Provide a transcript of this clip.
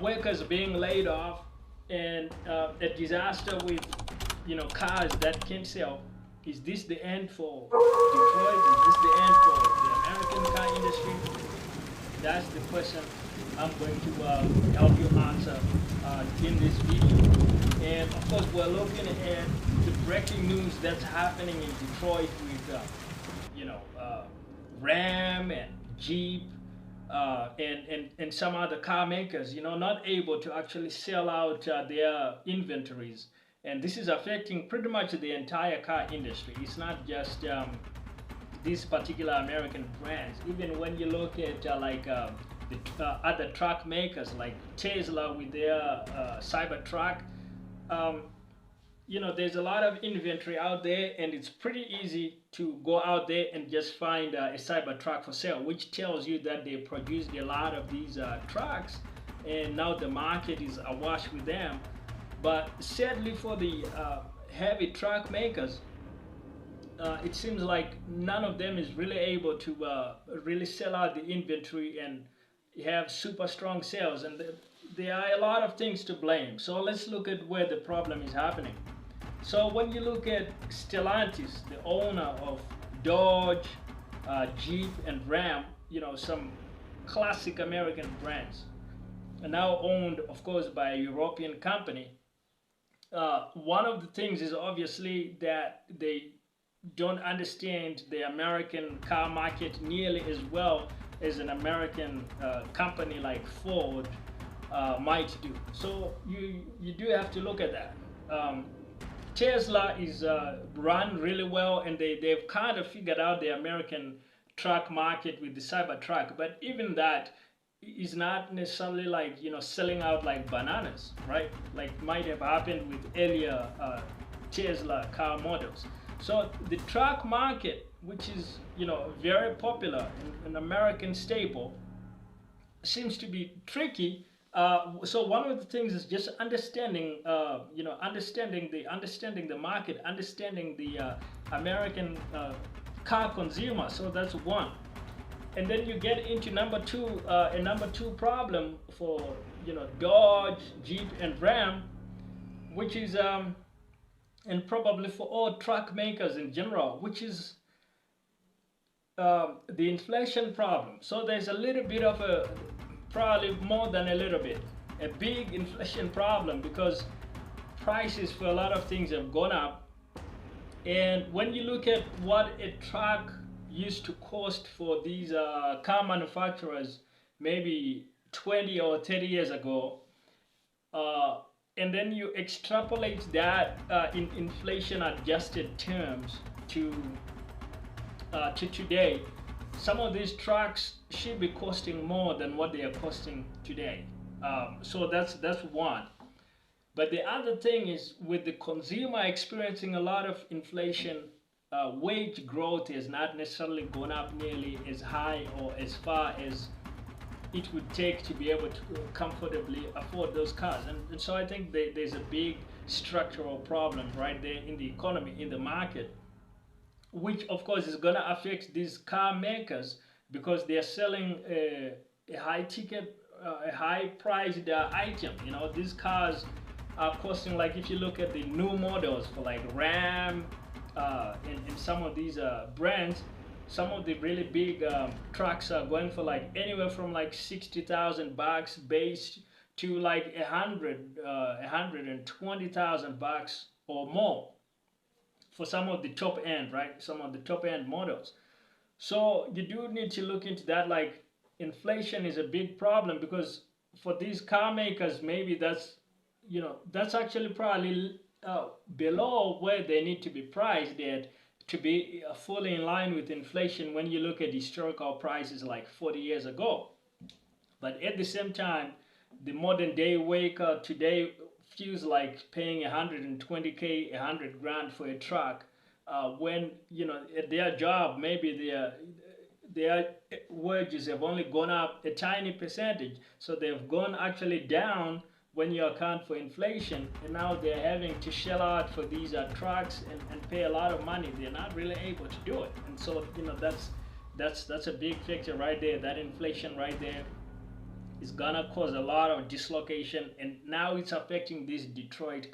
workers being laid off and a disaster with cars that can't sell. Is this the end for Detroit? Is this the end for the American car industry? That's the question I'm going to help you answer in this video. And of course, we're looking at the breaking news that's happening in Detroit with Ram and Jeep and some other car makers, not able to actually sell out their inventories. And this is affecting pretty much the entire car industry. It's not just these particular American brands. Even when you look at the other truck makers like Tesla with their Cybertruck, there's a lot of inventory out there, and it's pretty easy to go out there and just find a Cybertruck for sale, which tells you that they produced a lot of these trucks, and now the market is awash with them. But sadly for the heavy truck makers, it seems like none of them is really able to really sell out the inventory and have super strong sales, and there are a lot of things to blame. So let's look at where the problem is happening. So when you look at Stellantis, the owner of Dodge, Jeep and Ram, some classic American brands, are now owned of course by a European company. One of the things is obviously that they don't understand the American car market nearly as well as an American company like Ford might do. So you do have to look at that. Tesla is run really well, and they've kind of figured out the American truck market with the Cybertruck, but even that is not necessarily like selling out like bananas, right? Like might have happened with earlier Tesla car models. So the truck market, which is very popular, an American staple, seems to be tricky. So one of the things is just understanding, understanding the market, understanding the American car consumer. So that's one. And then you get into number two, a number two problem for Dodge, Jeep, and Ram, which is and probably for all truck makers in general, which is the inflation problem. So there's a little bit of a, probably more than a little bit, a big inflation problem, because prices for a lot of things have gone up. And when you look at what a truck used to cost for these car manufacturers maybe 20 or 30 years ago, and then you extrapolate that in inflation adjusted terms to today, some of these trucks should be costing more than what they are costing today. So that's one. But the other thing is, with the consumer experiencing a lot of inflation, wage growth has not necessarily gone up nearly as high or as far as it would take to be able to comfortably afford those cars. And so I think there's a big structural problem right there in the economy, in the market, which of course is going to affect these car makers, because they're selling a high ticket, a high priced item. These cars are costing, like if you look at the new models for like Ram and some of these brands, some of the really big trucks are going for like anywhere from like $60,000 base to like $120,000 or more for some of the top end, right? Some of the top end models. So you do need to look into that. Like, inflation is a big problem, because for these car makers, maybe that's actually probably below where they need to be priced at to be fully in line with inflation when you look at historical prices like 40 years ago. But at the same time, the modern day worker today feels like paying 120K, 100 grand for a truck, when at their job maybe their wages have only gone up a tiny percentage, so they've gone actually down when you account for inflation, and now they're having to shell out for these trucks and pay a lot of money. They're not really able to do it, and so that's a big factor right there, that inflation right there. It's gonna cause a lot of dislocation, and now it's affecting this Detroit